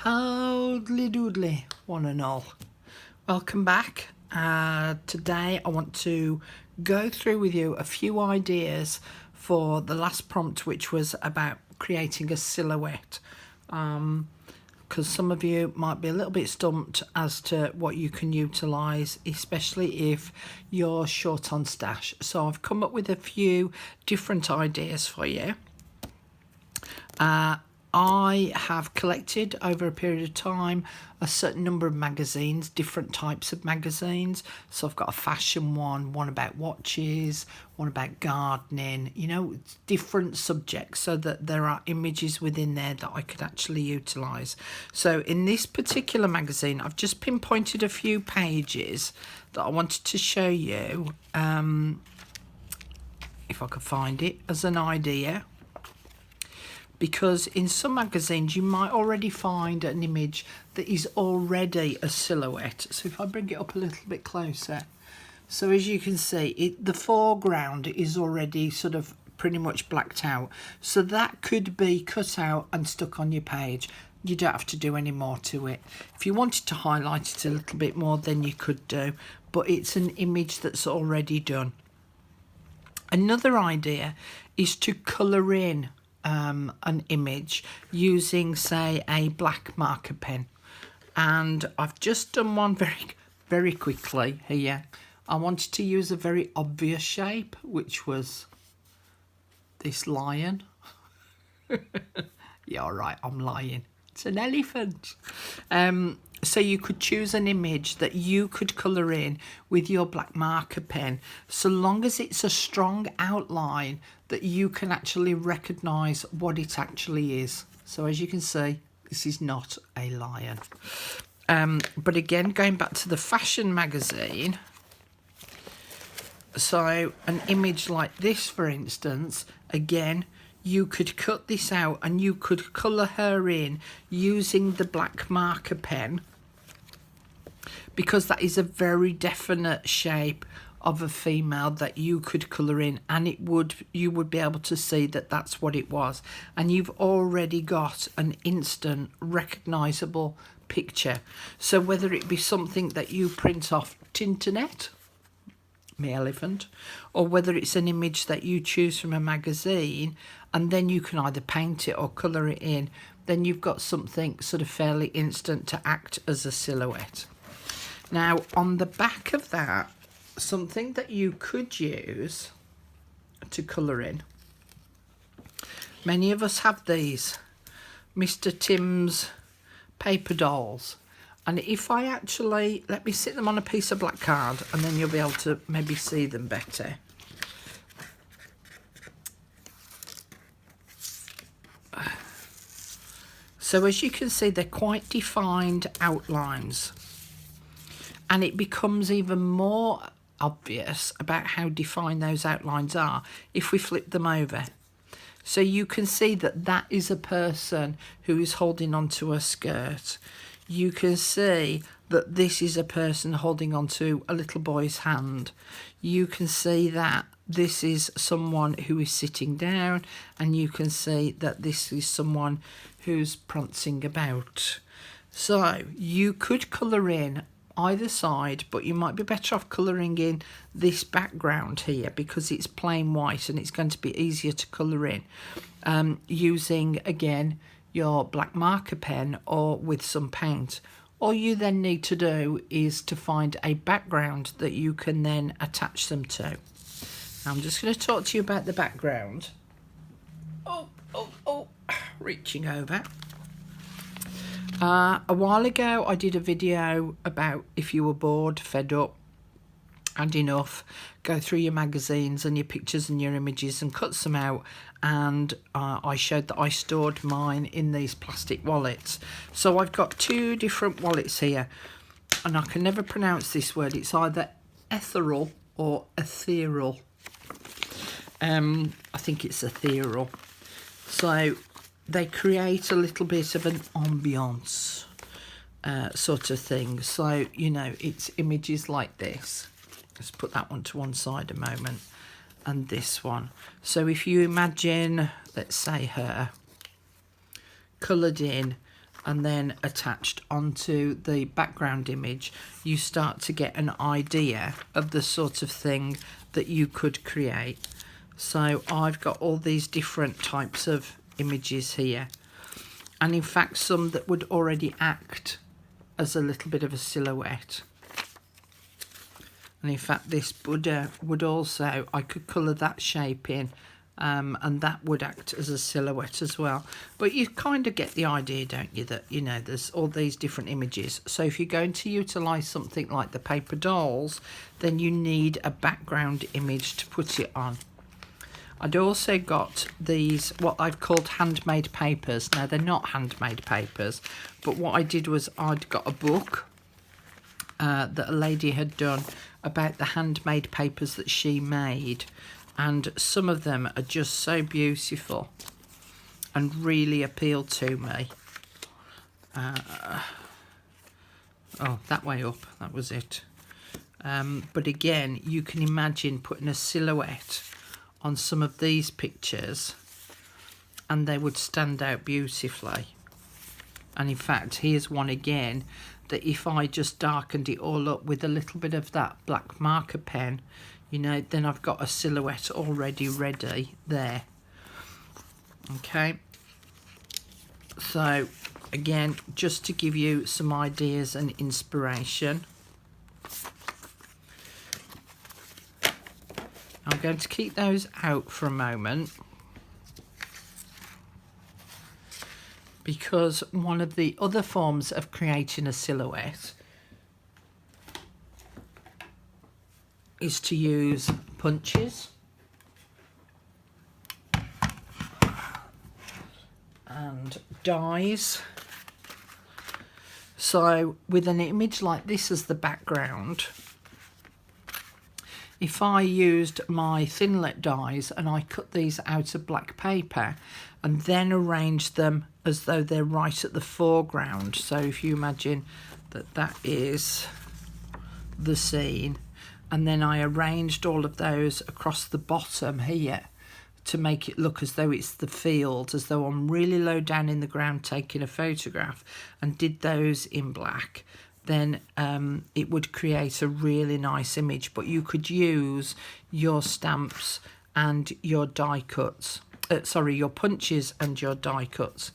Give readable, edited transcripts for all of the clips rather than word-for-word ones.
Howdly doodly, one and all. Welcome back. Today I want to go through with you a few ideas for the last prompt, which was about creating a silhouette. Because some of you might be a little bit stumped as to what you can utilise, especially if you're short on stash. So I've come up with a few different ideas for you. I have collected over a period of time a certain number of magazines, different types of magazines. So I've got a fashion one about watches, one about gardening, different subjects, so that there are images within there that I could actually utilise. So in this particular magazine, I've just pinpointed a few pages that I wanted to show you, if I could find it, as an idea. Because in some magazines you might already find an image that is already a silhouette. So if I bring it up a little bit closer, so as you can see, the foreground is already sort of pretty much blacked out. So that could be cut out and stuck on your page. You don't have to do any more to it. If you wanted to highlight it a little bit more, then you could do, but it's an image that's already done. Another idea is to colour in an image using, say, a black marker pen, and I've just done one very quickly here. I wanted to use a very obvious shape, which was this lion. Yeah, all right, I'm lying. It's an elephant. So you could choose an image that you could colour in with your black marker pen, so long as it's a strong outline that you can actually recognise what it actually is. So as you can see, this is not a lion. But again, going back to the fashion magazine, so an image like this, for instance, again, you could cut this out and you could colour her in using the black marker pen, because that is a very definite shape of a female that you could colour in, and you would be able to see that that's what it was, and you've already got an instant recognisable picture. So whether it be something that you print off Tinternet, my elephant, or whether it's an image that you choose from a magazine and then you can either paint it or colour it in, then you've got something sort of fairly instant to act as a silhouette. Now on the back of that, something that you could use to colour in, many of us have these Mr. Tim's paper dolls. And if I actually, let me sit them on a piece of black card, and then you'll be able to maybe see them better. So as you can see, they're quite defined outlines. And it becomes even more obvious about how defined those outlines are if we flip them over. So you can see that that is a person who is holding onto a skirt. You can see that this is a person holding onto a little boy's hand. You can see that this is someone who is sitting down, and you can see that this is someone who's prancing about. So you could colour in either side, but you might be better off colouring in this background here because it's plain white and it's going to be easier to colour in, using again your black marker pen or with some paint. All you then need to do is to find a background that you can then attach them to. Now I'm just going to talk to you about the background. Reaching over. A while ago I did a video about if you were bored, fed up, had enough, go through your magazines and your pictures and your images and cut some out, and I showed that I stored mine in these plastic wallets. So I've got two different wallets here, and I can never pronounce this word. It's either ethereal or ethereal. I think it's ethereal. So they create a little bit of an ambience sort of thing. So, it's images like this. Let's put that one to one side a moment. And this one. So if you imagine, let's say her, coloured in and then attached onto the background image, you start to get an idea of the sort of thing that you could create. So I've got all these different types of images here, and in fact some that would already act as a little bit of a silhouette. And in fact this Buddha would also, I could colour that shape in, and that would act as a silhouette as well. But you kind of get the idea, don't you, that, you know, there's all these different images. So if you're going to utilise something like the paper dolls, then you need a background image to put it on. I'd also got these, what I've called handmade papers. Now, they're not handmade papers, but what I did was I'd got a book that a lady had done about the handmade papers that she made, and some of them are just so beautiful and really appeal to me. Oh, that way up, that was it. But again, you can imagine putting a silhouette on some of these pictures and they would stand out beautifully. And in fact, here's one again that if I just darkened it all up with a little bit of that black marker pen, you know, then I've got a silhouette already ready there. Okay, so again, just to give you some ideas and inspiration, I'm going to keep those out for a moment, because one of the other forms of creating a silhouette is to use punches and dies. So with an image like this as the background, if I used my Thinlet dies and I cut these out of black paper and then arranged them as though they're right at the foreground, so if you imagine that that is the scene, and then I arranged all of those across the bottom here to make it look as though it's the field, as though I'm really low down in the ground taking a photograph, and did those in black, then it would create a really nice image. But you could use your stamps and your die cuts, your punches and your die cuts.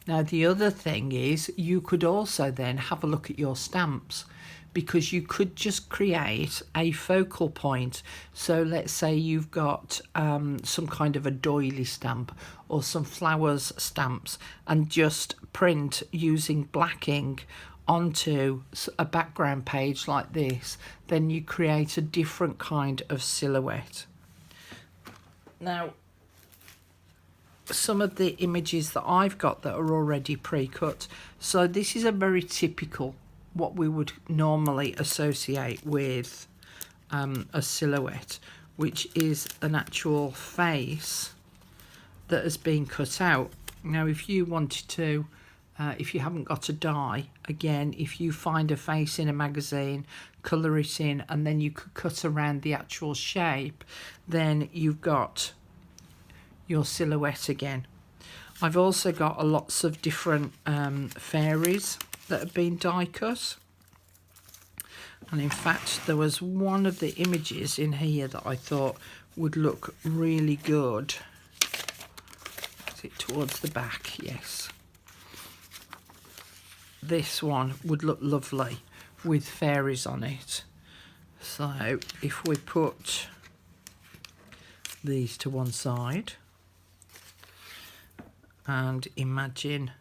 Now the other thing is you could also then have a look at your stamps, because you could just create a focal point. So let's say you've got some kind of a doily stamp or some flowers stamps, and just print using black ink onto a background page like this, then you create a different kind of silhouette. Now, some of the images that I've got that are already pre-cut, so this is a very typical, what we would normally associate with a silhouette, which is an actual face that has been cut out. Now if you wanted to, if you haven't got a die, again, if you find a face in a magazine, colour it in, and then you could cut around the actual shape, then you've got your silhouette again. I've also got lots of different fairies that have been die cut, and in fact there was one of the images in here that I thought would look really good. Is it towards the back? Yes, this one would look lovely with fairies on it. So if we put these to one side and imagine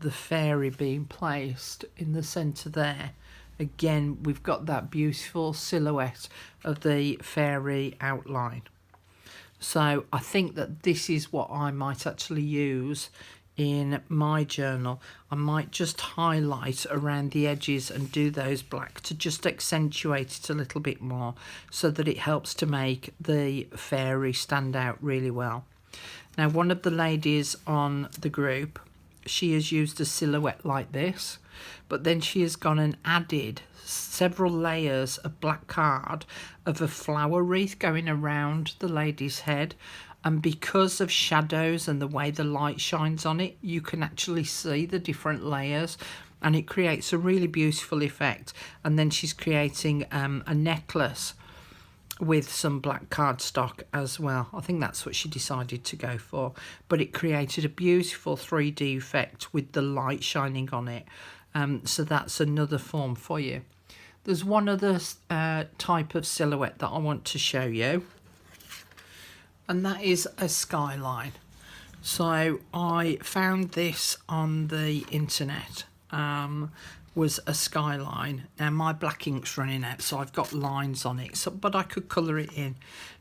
the fairy being placed in the centre there, again we've got that beautiful silhouette of the fairy outline. So I think that this is what I might actually use in my journal. I might just highlight around the edges and do those black to just accentuate it a little bit more, so that it helps to make the fairy stand out really well. Now one of the ladies on the group, she has used a silhouette like this, but then she has gone and added several layers of black card of a flower wreath going around the lady's head, and because of shadows and the way the light shines on it, you can actually see the different layers, and it creates a really beautiful effect. And then she's creating a necklace with some black cardstock as well. I think that's what she decided to go for, but it created a beautiful 3D effect with the light shining on it. So that's another form for you. There's one other type of silhouette that I want to show you, and that is a skyline. So I found this on the internet, was a skyline. Now my black ink's running out, so I've got lines on it, but I could colour it in.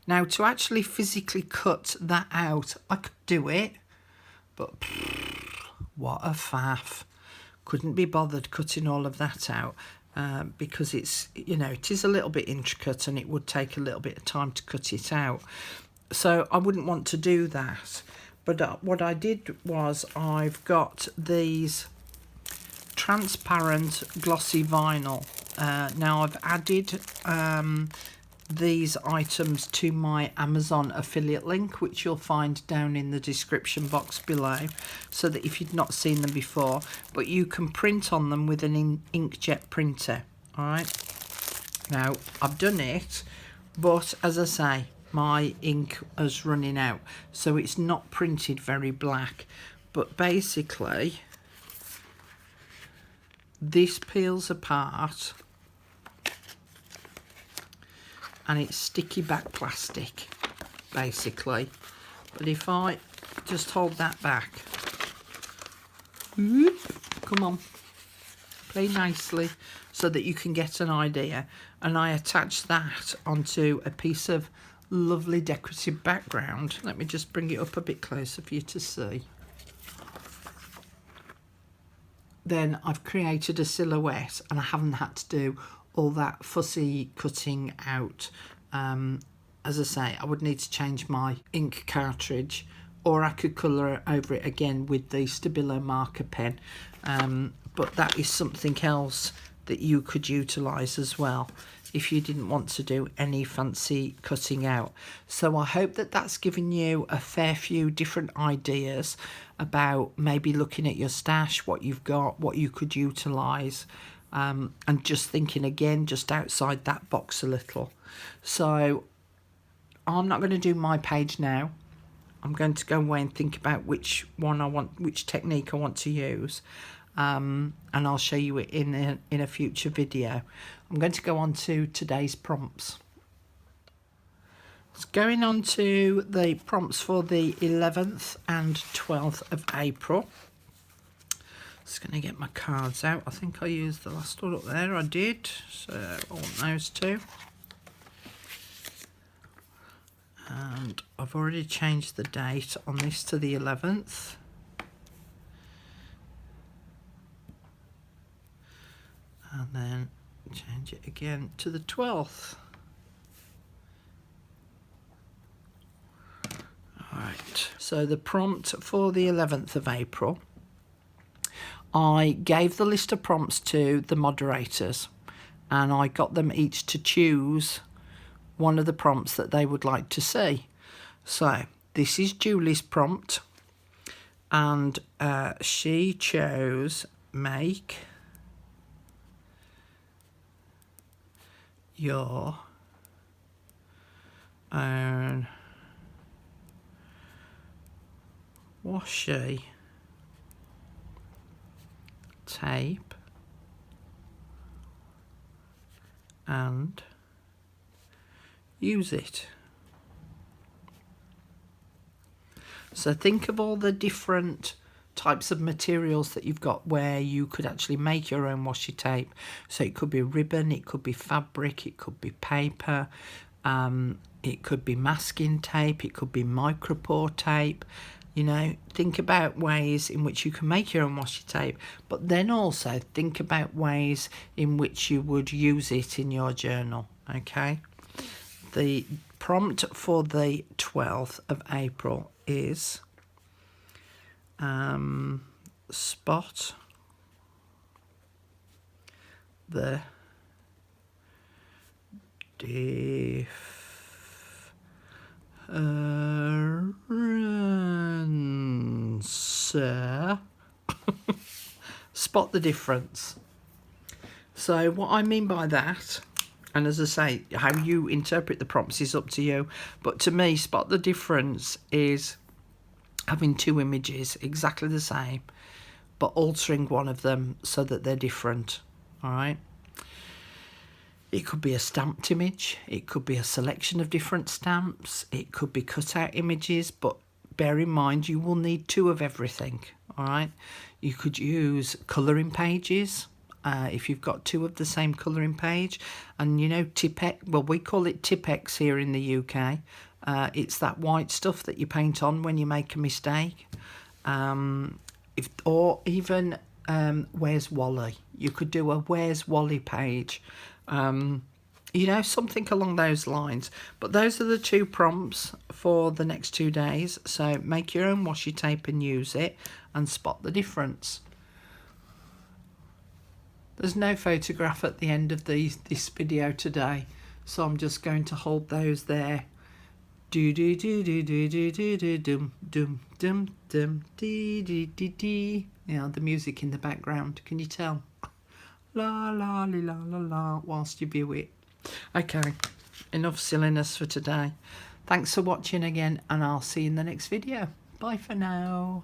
Now to actually physically cut that out, I could do it, but what a faff. Couldn't be bothered cutting all of that out. Because it's, you know, it is a little bit intricate and it would take a little bit of time to cut it out. So I wouldn't want to do that. But what I did was I've got these transparent glossy vinyl. Now I've added these items to my Amazon affiliate link, which you'll find down in the description box below, so that if you've not seen them before, but you can print on them with an inkjet printer. All right, now I've done it, but as I say, my ink is running out, so it's not printed very black. But basically this peels apart and it's sticky back plastic basically. But if I just hold that back, whoop, come on, play nicely so that you can get an idea, and I attach that onto a piece of lovely decorative background. Let me just bring it up a bit closer for you to see. Then I've created a silhouette and I haven't had to do all that fussy cutting out. As I say, I would need to change my ink cartridge, or I could colour over it again with the Stabilo marker pen. But that is something else that you could utilise as well if you didn't want to do any fancy cutting out. So I hope that that's given you a fair few different ideas about maybe looking at your stash, what you've got, what you could utilise, and just thinking again just outside that box a little. So I'm not going to do my page now. I'm going to go away and think about which one I want, which technique I want to use, and I'll show you it in a future video. I'm going to go on to today's prompts. It's going on to the prompts for the 11th and 12th of April. Just going to get my cards out. I think I used the last one up there. I did. So I want those two. And I've already changed the date on this to the 11th. And then change it again to the 12th. Alright, so the prompt for the 11th of April, I gave the list of prompts to the moderators and I got them each to choose one of the prompts that they would like to see. So this is Julie's prompt, and she chose make your own washi tape and use it. So think of all the different types of materials that you've got where you could actually make your own washi tape. So it could be ribbon, it could be fabric, it could be paper, it could be masking tape, it could be micropore tape. You know, think about ways in which you can make your own washi tape, but then also think about ways in which you would use it in your journal, okay? The prompt for the 12th of April is spot the Spot the difference. So what I mean by that, and as I say, how you interpret the prompts is up to you, but to me, spot the difference is having two images exactly the same, but altering one of them so that they're different. All right. It could be a stamped image, it could be a selection of different stamps, it could be cut out images, but bear in mind you will need two of everything. All right. You could use colouring pages. If you've got two of the same colouring page, and you know Tipex, well, we call it Tipex here in the UK. It's that white stuff that you paint on when you make a mistake. Or even Where's Wally? You could do a Where's Wally page. You know, something along those lines. But those are the two prompts for the next 2 days. So make your own washi tape and use it and spot the difference. There's no photograph at the end of this video today, so I'm just going to hold those there. Do do do do do do do do dum dum dum dum dee dee dee dee. Yeah, the music in the background. Can you tell? La la li, la la la. Whilst you view it. Okay, enough silliness for today. Thanks for watching again, and I'll see you in the next video. Bye for now.